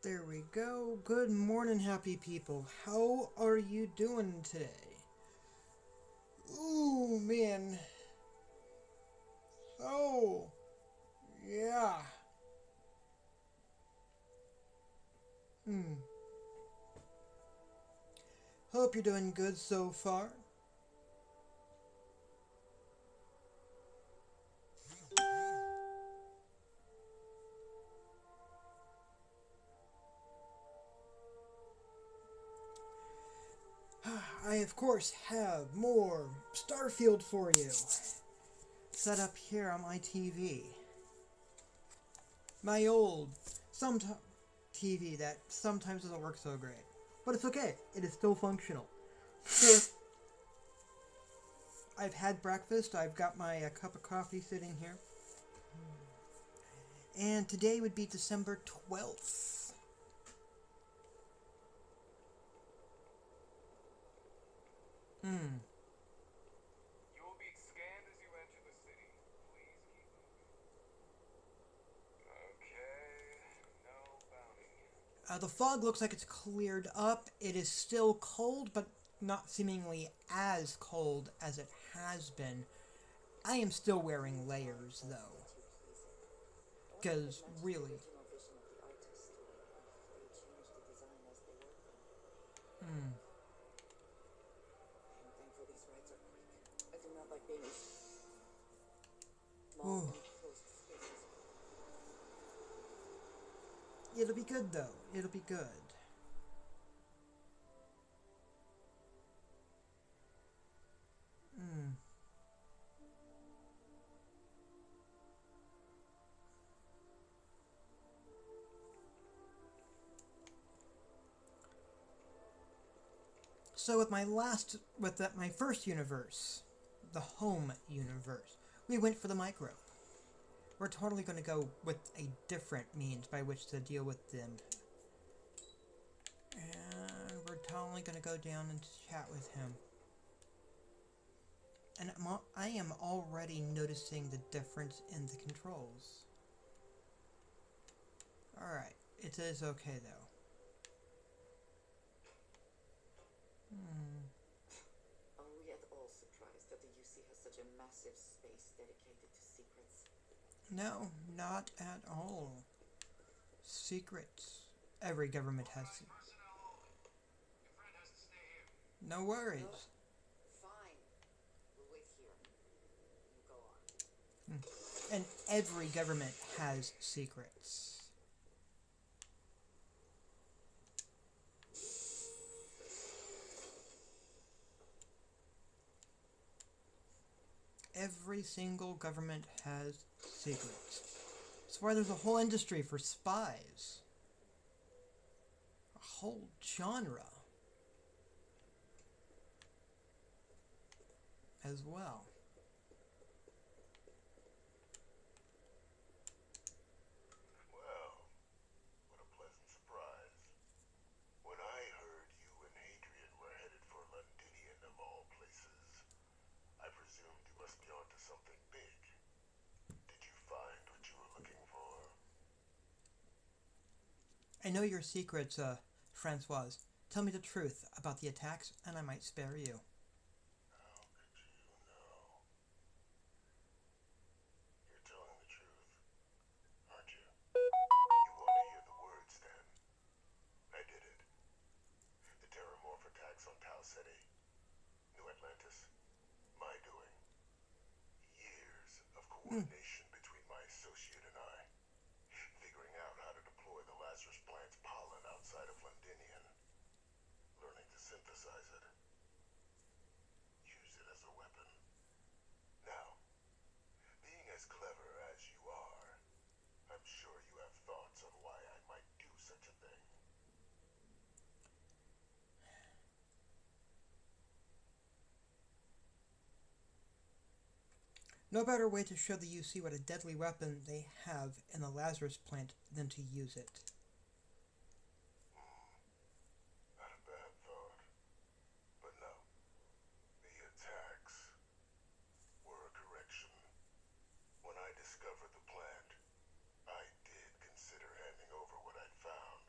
There we go. Good morning, happy people. How are you doing today? Ooh, man. Oh, yeah. Hmm. Hope you're doing good so far. I, of course, have more Starfield for you. Set up here on my TV. My old, sometime TV that sometimes doesn't work so great. But it's okay. It is still functional. I've had breakfast. I've got my cup of coffee sitting here. And today would be December 12th. Hmm. You will be scanned as you enter the city. Please keep moving. Okay, no bounty. The fog looks like it's cleared up. It is still cold, but not seemingly as cold as it has been. I am still wearing layers, though. Because, really. Hmm. Ooh. It'll be good, though. It'll be good. Hmm. So my first universe, the home universe, we went for the micro. We're totally going to go with a different means by which to deal with them. And we're totally going to go down and chat with him. And I am already noticing the difference in the controls. Alright, it is okay though. Hmm. Are we at all surprised that the UC has such a massive space dedicated to secrets? No, not at all. Secrets. Every government has. No worries. Fine. We'll wait here. You go on. And every government has secrets. Every single government has secrets. That's why there's a whole industry for spies. A whole genre. As well. Well, what a pleasant surprise. When I heard you and Hadrian were headed for Londinian of all places, I presumed you must be onto something big. Did you find what you were looking for? I know your secrets, Francoise. Tell me the truth about the attacks, and I might spare you. How could you know? You're telling the truth, aren't you? You want to hear the words, then? I did it. The terramorph attacks on Tau Ceti, New Atlantis, my doing. Years of coordination between my associate and I, figuring out how to deploy the Lazarus plant's pollen outside of Londinian, learning to synthesize it, use it as a weapon. Now, being as clever as you are, I'm sure you have thoughts on why I might do such a thing. No better way to show the UC what a deadly weapon they have in the Lazarus plant than to use it. Not a bad thought. But no, the attacks were a correction. When I discovered the plant, I did consider handing over what I'd found.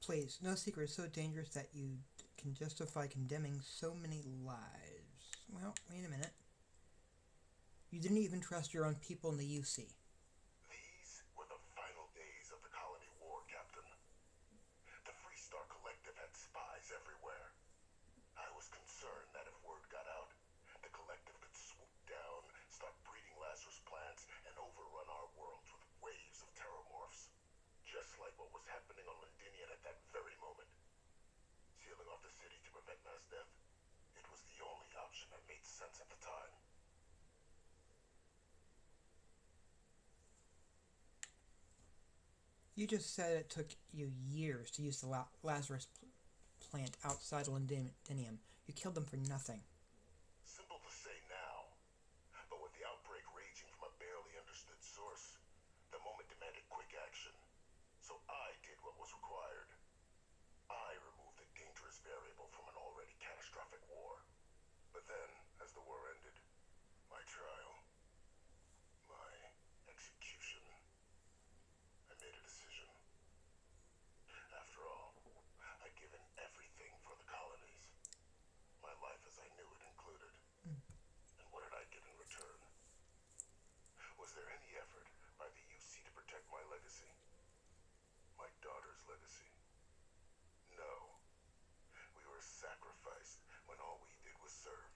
Please, no secret is so dangerous that you can justify condemning so many lives. Well, wait a minute. You didn't even trust your own people in the UC. These were the final days of the colony war, Captain. The Freestar Collective had spies everywhere. I was concerned that if word got out, the Collective could swoop down, start breeding Lazarus plants, and overrun our worlds with waves of terramorphs. Just like what was happening on Londinian at that very moment. Sealing off the city to prevent mass death, it was the only option that made sense at the time. You just said it took you years to use the Lazarus plant outside of Londinium. You killed them for nothing. Simple to say now, but with the outbreak raging from a barely understood source, the moment demanded quick action. So I did what was required. I removed the dangerous variable from an already catastrophic war. But then, as the war ended, my trial, my execution, I made a decision. After all, I'd given everything for the colonies. My life as I knew it included. And what did I get in return? Was there any effort by the UC to protect my legacy? My daughter's legacy? No. We were sacrificed when all we did was serve.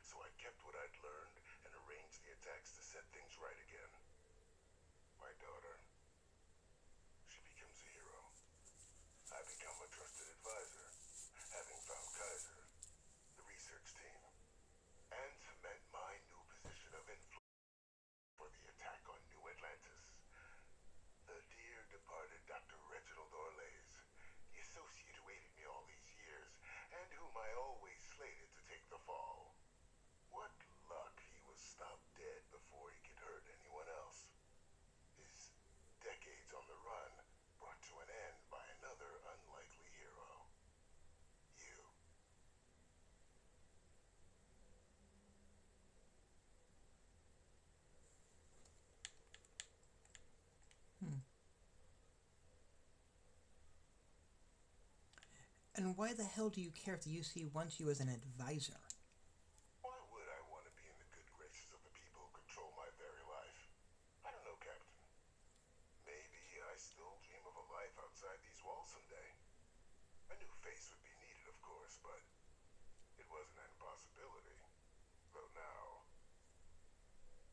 So I kept what I'd learned and arranged the attacks to set things right again. My daughter, she becomes a hero. I become a trusted advisor, having found Kaiser, the research team, and cement my new position of influence for the attack on New Atlantis. The dear departed Dr. Reginald Orlays, the associate who aided me all these years, and whom I always slated to take the fall. What luck he was stopped dead before he could hurt anyone else. His decades on the run brought to an end by another unlikely hero. You. And why the hell do you care if the UC wants you as an advisor? Why would I want to be in the good graces of the people who control my very life? I don't know, Captain. Maybe I still dream of a life outside these walls someday. A new face would be needed, of course, but it wasn't an impossibility. Though now,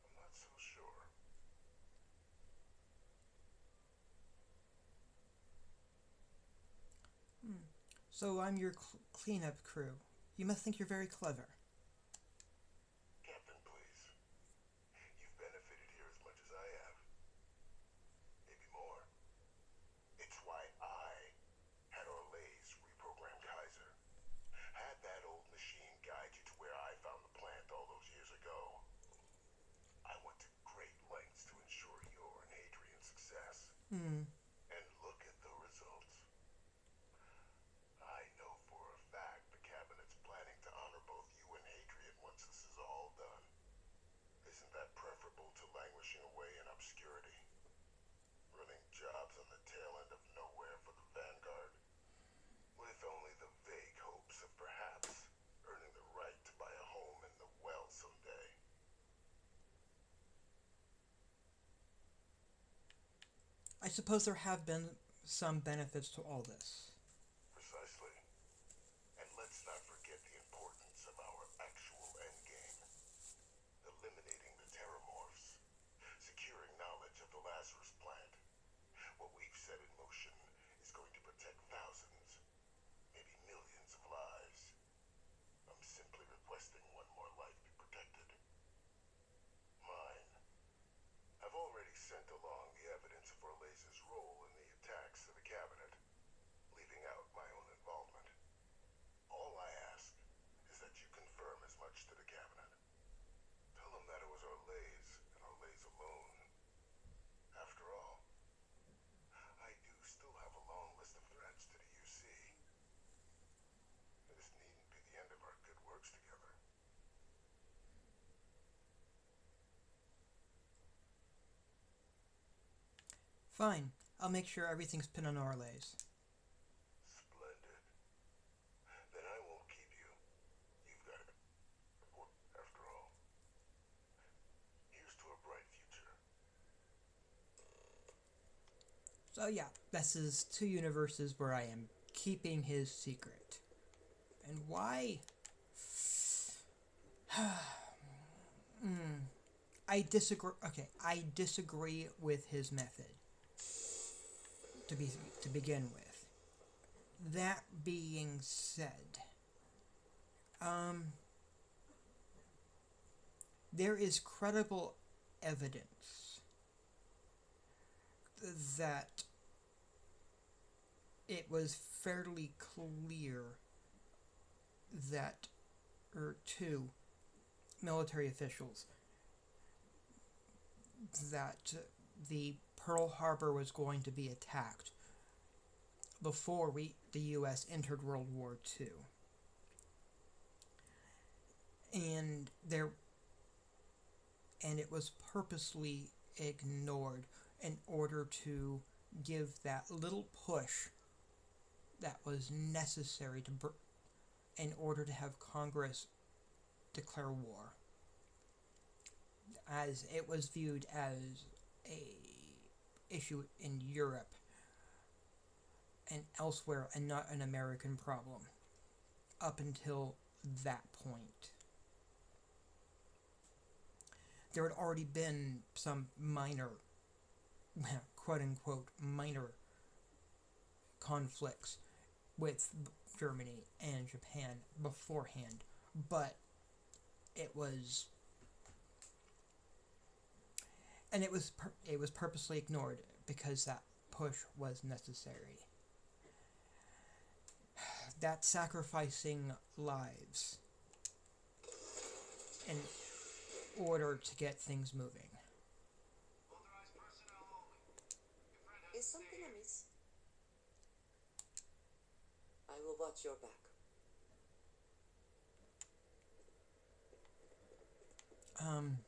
I'm not so sure. So I'm your cleanup crew. You must think you're very clever. Captain, please. You've benefited here as much as I have. Maybe more. It's why I had Orlays reprogram Kaiser. Had that old machine guide you to where I found the plant all those years ago. I went to great lengths to ensure your and Hadrian's success. And look at the results. I know for a fact the cabinet's planning to honor both you and Hadrian once this is all done. Isn't that preferable to languishing away in obscurity? Running jobs on the tail end of nowhere for the Vanguard? With only the vague hopes of perhaps earning the right to buy a home in the well someday. I suppose there have been some benefits to all this. Precisely. And let's not forget the importance of our actual endgame. Eliminating the terramorphs. Securing knowledge of the Lazarus plant. What we've set in motion is going to protect thousands, maybe millions of lives. I'm simply requesting one more life be protected. Mine. I've already sent along the evidence of Orlays' role in the attacks to the cabinet, leaving out my own involvement. All I ask is that you confirm as much to the cabinet. Tell them that it was Orlays and Orlays alone. After all, I do still have a long list of threats to the UC. This needn't be the end of our good works together. Fine. I'll make sure everything's pinned on Orlays. So yeah, this is two universes where I am keeping his secret. And why? I disagree. Okay, I disagree with his method. To be to begin with. That being said, um, there is credible evidence that it was fairly clear that, or two military officials, that the Pearl Harbor was going to be attacked before the U.S. entered World War II. And it was purposely ignored in order to give that little push that was necessary in order to have Congress declare war, as it was viewed as a issue in Europe and elsewhere and not an American problem up until that point. There had already been some minor, quote unquote, minor conflicts with Germany and Japan beforehand, but it was it was purposely ignored because that push was necessary. That sacrificing lives in order to get things moving. Authorized personnel only. Your friend has Is to stay something here. amiss? I will watch your back. Um,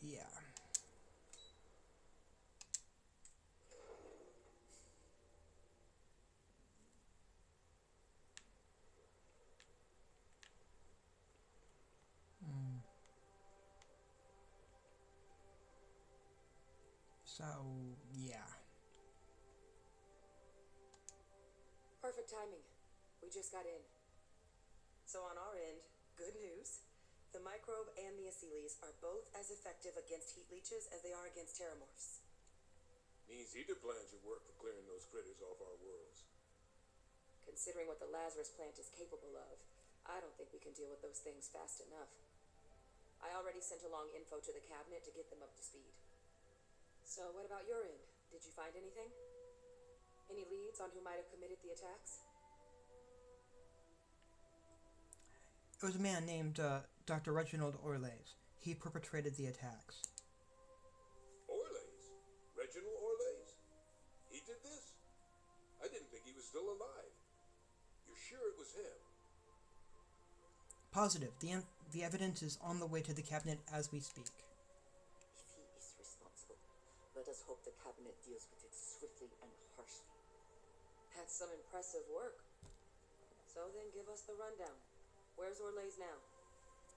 yeah. So, yeah. Perfect timing. We just got in. So on our end, good news. The microbe and the acyles are both as effective against heat leeches as they are against terramorphs. Means Ether plans your work for clearing those critters off our worlds. Considering what the Lazarus plant is capable of, I don't think we can deal with those things fast enough. I already sent along info to the cabinet to get them up to speed. So what about your end? Did you find anything? Any leads on who might have committed the attacks? It was a man named Dr. Reginald Orles. He perpetrated the attacks. Orles? Reginald Orles? He did this? I didn't think he was still alive. You're sure it was him? Positive. The evidence is on the way to the cabinet as we speak. If he is responsible, let us hope the cabinet deals with it swiftly and harshly. That's some impressive work. So then give us the rundown. Where's Orles now?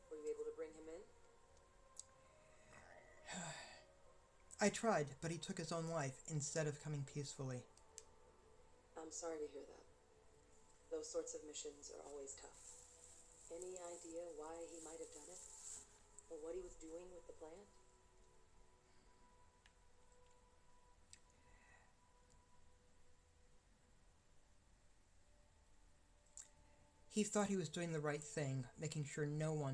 Were you able to bring him in? I tried, but he took his own life instead of coming peacefully. I'm sorry to hear that. Those sorts of missions are always tough. Any idea why he might have done it? Or what he was doing with the plant? He thought he was doing the right thing, making sure no one